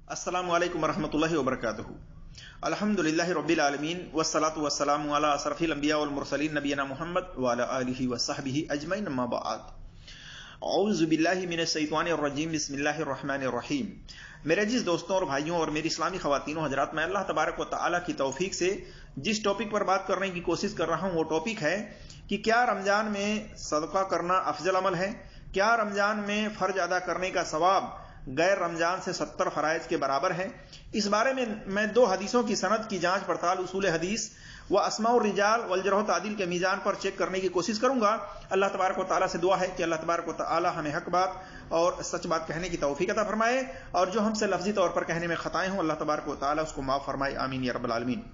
अस्सलामु अलैकुम वरहमतुल्लाहि वबरकातुहू। अल्हम्दुलिल्लाहि रब्बिल आलमीन वस्सलातु वस्सलामु अला अशरफिल अंबिया वल मुरसलीन नबीना मुहम्मद व अला आलिहि व सहबिहि अजमईन अम्मा बाद। औज़ु बिल्लाहि मिनश शैतानिर रजीम बिस्मिल्लाहिर रहमानिर रहीम। मेरे अजीज दोस्तों और भाइयों और मेरी इस्लामी ख़वातीनों हजरात, मैं अल्लाह तबारक व तआला की तौफीक से जिस टॉपिक पर बात करने की कोशिश कर रहा हूँ वो टॉपिक है कि क्या रमजान में सदका करना अफजल अमल है? क्या रमजान में फर्ज अदा करने का सवाब गैर रमजान से 70 फराइज के बराबर है? इस बारे में मैं दो हदीसों की सनद की जांच पड़ताल उसूल हदीस व अस्माउर रिजाल वल जरह तादील के मीज़ान पर चेक करने की कोशिश करूंगा। अल्लाह तबारक व तआला से दुआ है कि अल्लाह तबारक व तआला हमें हक बात और सच बात कहने की तौफीक अता फरमाए, और जो हमसे लफ्जी तौर पर कहने में खताएं हों अल्लाह तबारक व तआला उसको माफ फरमाए, आमीन या रब्बल आलमीन।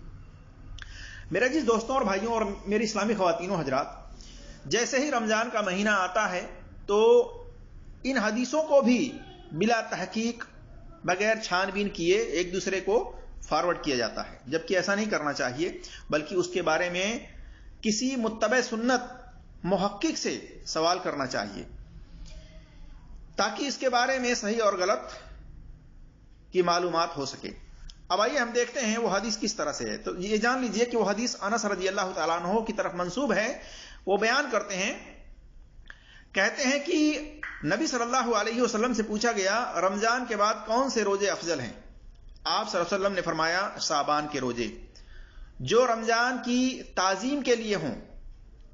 मेरे अजीज दोस्तों और भाइयों और मेरी इस्लामी ख़वातीनों हजरात, जैसे ही रमजान का महीना आता है तो इन हदीसों को भी बिला तहकीक बगैर छानबीन किए एक दूसरे को फॉरवर्ड किया जाता है, जबकि ऐसा नहीं करना चाहिए, बल्कि उसके बारे में किसी मुत्तबे सुन्नत मुहक्किक से सवाल करना चाहिए ताकि इसके बारे में सही और गलत की मालूमात हो सके। अब आइए हम देखते हैं वो हदीस किस तरह से है। तो ये जान लीजिए कि वो हदीस अनस रज़ियल्लाहु तआला अन्हु की तरफ मंसूब है। वो बयान करते हैं, कहते हैं कि नबी सल्लल्लाहु अलैहि वसल्लम से पूछा गया रमजान के बाद कौन से रोजे अफजल हैं? आप सल्लल्लाहु अलैहि वसल्लम ने फरमाया शाबान के रोजे जो रमजान की ताजीम के लिए हों।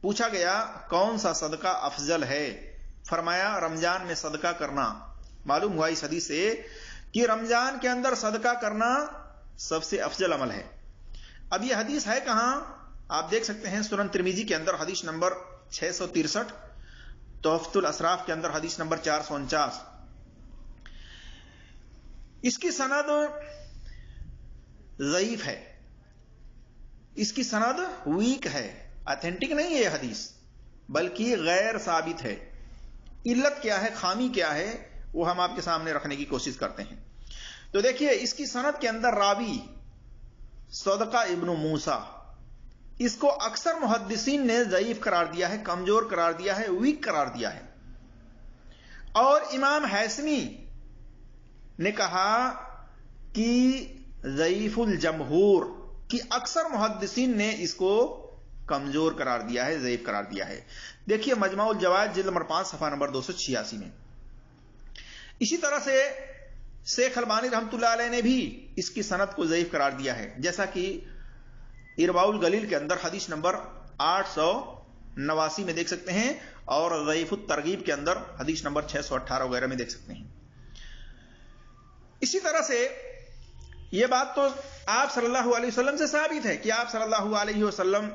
पूछा गया कौन सा सदका अफजल है? फरमाया रमजान में सदका करना। मालूम हुआ इस हदीस से कि रमजान के अंदर सदका करना सबसे अफजल अमल है। अब यह हदीस है कहां? आप देख सकते हैं सुनन तिरमिजी के अंदर हदीस नंबर 663, तोहफतुल असराफ के अंदर हदीस नंबर 449। इसकी सनद ज़ईफ है, इसकी सनद वीक है, ऑथेंटिक नहीं है यह हदीस, बल्कि गैर साबित है। इल्लत क्या है, खामी क्या है, वो हम आपके सामने रखने की कोशिश करते हैं। तो देखिए, इसकी सनद के अंदर रावी सदका इब्न मूसा, इसको अक्सर मुहद्दिसीन ने ज़ईफ करार दिया है, कमजोर करार दिया है, वीक करार दिया है। और इमाम हैसमी ने कहा कि ज़ईफुल जमहूर कि अक्सर मुहद्दिसीन ने इसको कमजोर करार दिया है, ज़ईफ करार दिया है। देखिए मजमाउल जवाद जिल्द नंबर 5 सफा नंबर 286 में। इसी तरह से शेख अलबानी रहमतुल्लाह अलैह ने भी इसकी सनद को ज़ईफ करार दिया है, जैसा कि इरवाउल गलील के अंदर हदीस नंबर 889 में देख सकते हैं, और ज़ईफुत तरगीब के अंदर हदीस नंबर 618 वगैरह में देख सकते हैं। इसी तरह से यह बात तो आप सल्लल्लाहु अलैहि वसल्लम से साबित है कि आप सल्लल्लाहु अलैहि वसल्लम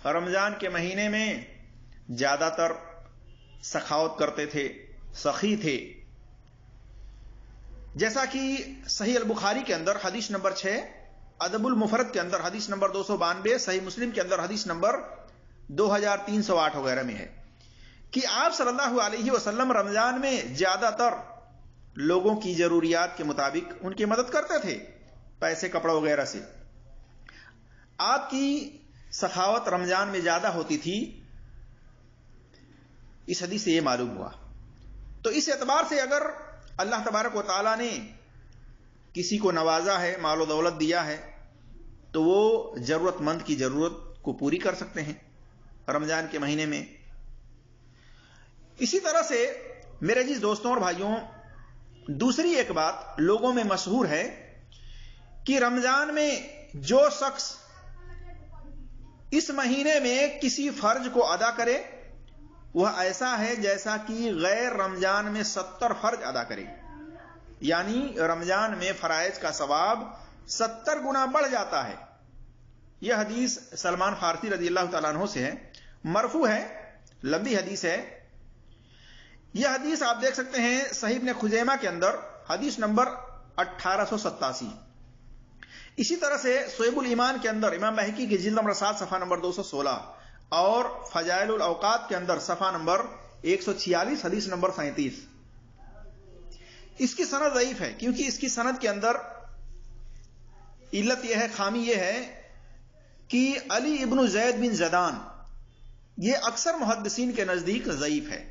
रमजान के महीने में ज्यादातर सखावत करते थे, सखी थे, जैसा कि सही अल बुखारी के अंदर हदीस नंबर 6, अदबुल मुफरद के अंदर हदीस नंबर 292, सही मुस्लिम के अंदर हदीस नंबर 2308 वगैरह में है कि आप सल्लल्लाहु अलैहि वसल्लम रमजान में ज्यादातर लोगों की जरूरियात के मुताबिक उनकी मदद करते थे, पैसे कपड़ा वगैरह से। आपकी सखावत रमजान में ज्यादा होती थी, इस हदीस से यह मालूम हुआ। तो इस एतबार से अगर अल्लाह तबारक व तआला ने किसी को नवाजा है, मालो दौलत दिया है, तो वो जरूरतमंद की जरूरत को पूरी कर सकते हैं रमजान के महीने में। इसी तरह से मेरे अजीज दोस्तों और भाइयों, दूसरी एक बात लोगों में मशहूर है कि रमजान में जो शख्स इस महीने में किसी फर्ज को अदा करे वह ऐसा है जैसा कि गैर रमजान में 70 फर्ज अदा करे, यानी रमजान में फराइज का सवाब 70 गुना बढ़ जाता है। यह हदीस सलमान फारसी रज़ियल्लाहु तआला अन्हु से है, मरफू है, लंबी हदीस है। यह हदीस आप देख सकते हैं सही इब्न खुज़ैमा के अंदर हदीस नंबर 1887। इसी तरह से शुअबुल ईमान के अंदर इमाम बहकी की जिल्द नंबर 7 सफा नंबर 216, और फजाइलुल औकात के अंदर सफा नंबर 146 हदीस नंबर 37। इसकी सनद ज़ईफ है क्योंकि इसकी सनद के अंदर इल्लत यह है, खामी यह है कि अली इब्न ज़ैद बिन ज़दान यह अक्सर मुहद्दिसीन के नजदीक ज़ईफ है,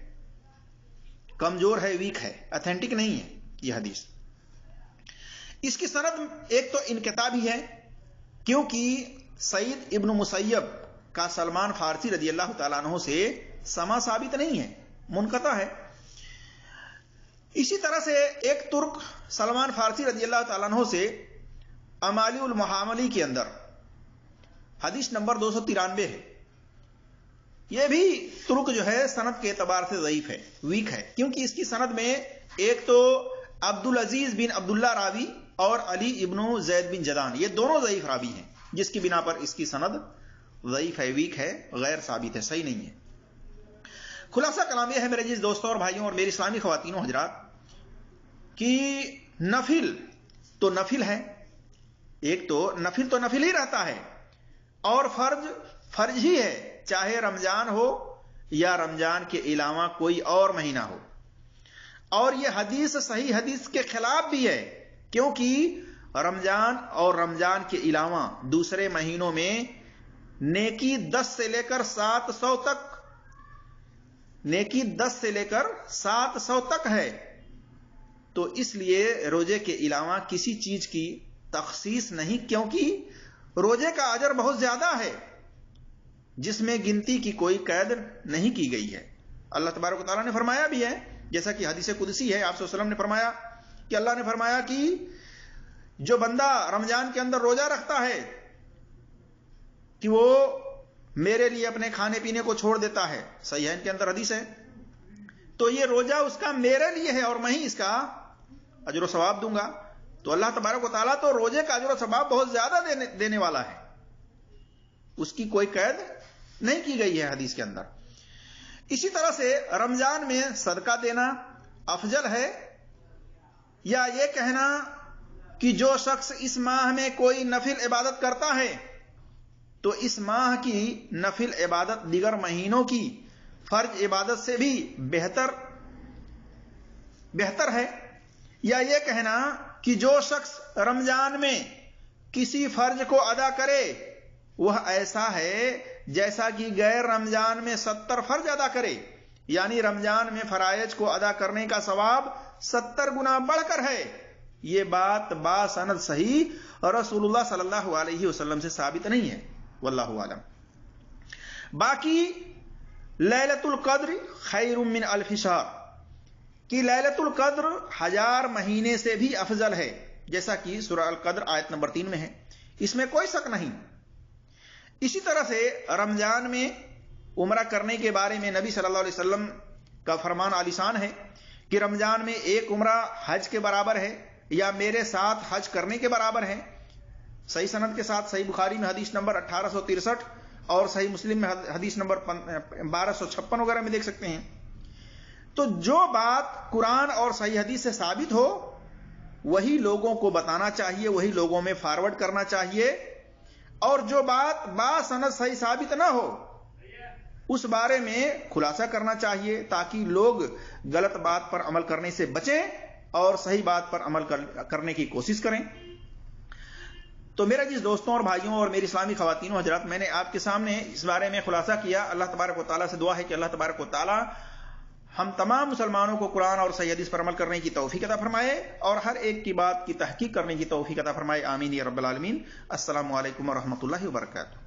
कमजोर है, वीक है, ऑथेंटिक नहीं है यह हदीस। اس کی سند ایک تو انقطاعی ہے، کیونکہ سعید ابن مسیب کا سلمان فارسی رضی اللہ تعالیٰ عنہ سے سما ثابت نہیں ہے، منقطع ہے۔ اسی طرح سے ایک ترک سلمان فارسی رضی اللہ تعالیٰ عنہ سے امالی المحاملی کے اندر حدیث نمبر 293 ہے، یہ بھی ترک جو ہے سند کے اعتبار سے ضعیف ہے، ویک ہے، کیونکہ اس کی سند میں ایک تو عبدالعزیز بن عبداللہ راوی اور علی ابن زید بن جدان، یہ دونوں ضعیف راوی ہیں، جس کی بنا پر اس کی سند ضعیف ہے، ویک ہے، غیر ثابت ہے، صحیح نہیں ہے۔ خلاصہ کلام یہ ہے میرے عزیز دوستوں اور بھائیوں اور میری اسلامی خواتین و حضرات کہ نفل تو نفل ہے، ایک تو نفل ہی رہتا ہے، اور فرض ہی ہے، چاہے رمضان ہو یا رمضان کے علاوہ کوئی اور مہینہ ہو۔ اور یہ حدیث صحیح حدیث کے خلاف بھی ہے، کیونکہ رمضان اور رمضان کے علاوہ دوسرے مہینوں میں نیکی 10 سے لے کر 700 تک، نیکی 10 سے لے کر 700 تک ہے، تو اس لیے روزے کے علاوہ کسی چیز کی تخصیص نہیں، کیونکہ روزے کا اجر بہت زیادہ ہے جس میں گنتی کی کوئی قید نہیں کی گئی ہے۔ اللہ تبارک و تعالیٰ نے فرمایا بھی ہے، جیسا کہ حدیث قدسی ہے، آپ صلی اللہ علیہ وسلم نے فرمایا کہ اللہ نے فرمایا کہ جو بندہ رمضان کے اندر روزہ رکھتا ہے کہ وہ میرے لیے اپنے کھانے پینے کو چھوڑ دیتا ہے، صحیحین کے اندر حدیث ہے، تو یہ روزہ اس کا میرے لیے ہے اور میں ہی اس کا اجر و ثواب دوں گا۔ تو اللہ تبارک و تعالیٰ تو روزے کا اجر و ثواب بہت زیادہ دینے والا ہے، اس کی کوئی قید نہیں کی گئی ہے حدیث کے اندر۔ اسی طرح سے رمضان میں صدقہ دینا افضل ہے، یا یہ کہنا کہ جو شخص اس ماہ میں کوئی نفل عبادت کرتا ہے تو اس ماہ کی نفل عبادت دیگر مہینوں کی فرض عبادت سے بھی بہتر ہے، یا یہ کہنا کہ جو شخص رمضان میں کسی فرض کو ادا کرے وہ ایسا ہے جیسا کہ غیر رمضان میں 70 فرض ادا کرے، یعنی رمضان میں فرائض کو ادا کرنے کا ثواب 70 گنا بڑھ کر ہے۔ یہ بات باسند صحیح رسول اللہ صلی اللہ علیہ وسلم سے ثابت نہیں ہے، واللہ اعلم۔ باقی لیلۃ القدر خیر من الف شہر، کہ لیلۃ القدر 1000 مہینے سے بھی افضل ہے، جیسا کہ سورہ القدر آیت نمبر 3 میں ہے، اس میں کوئی شک نہیں۔ اسی طرح سے رمضان میں عمرہ کرنے کے بارے میں نبی صلی اللہ علیہ وسلم کا فرمان عالیشان ہے کہ رمضان میں ایک عمرہ حج کے برابر ہے یا میرے ساتھ حج کرنے کے برابر ہے، صحیح سند کے ساتھ صحیح بخاری میں حدیث نمبر 1863 اور صحیح مسلم میں حدیث نمبر 1256 وغیرہ میں دیکھ سکتے ہیں۔ تو جو بات قرآن اور صحیح حدیث سے ثابت ہو وہی لوگوں کو بتانا چاہیے، وہی لوگوں میں فارورڈ کرنا چاہیے، اور جو بات باسند صحیح ثابت نہ ہو اس بارے میں خلاصہ کرنا چاہیے، تاکہ لوگ غلط بات پر عمل کرنے سے بچیں اور صحیح بات پر عمل کرنے کی کوشش کریں۔ تو میرے جس دوستوں اور بھائیوں اور میری اسلامی خواتین و حضرات، میں نے آپ کے سامنے اس بارے میں خلاصہ کیا۔ اللہ تبارک و تعالیٰ سے دعا ہے کہ اللہ تبارک و تعالیٰ ہم تمام مسلمانوں کو قرآن اور صحیح حدیث پر عمل کرنے کی توفیق عطا فرمائے اور ہر ایک کی بات کی تحقیق کرنے کی توفیق عطا فرمائے، آمین یا رب العالمین۔ السلام علیکم ورحمۃ اللہ وبرکاتہ۔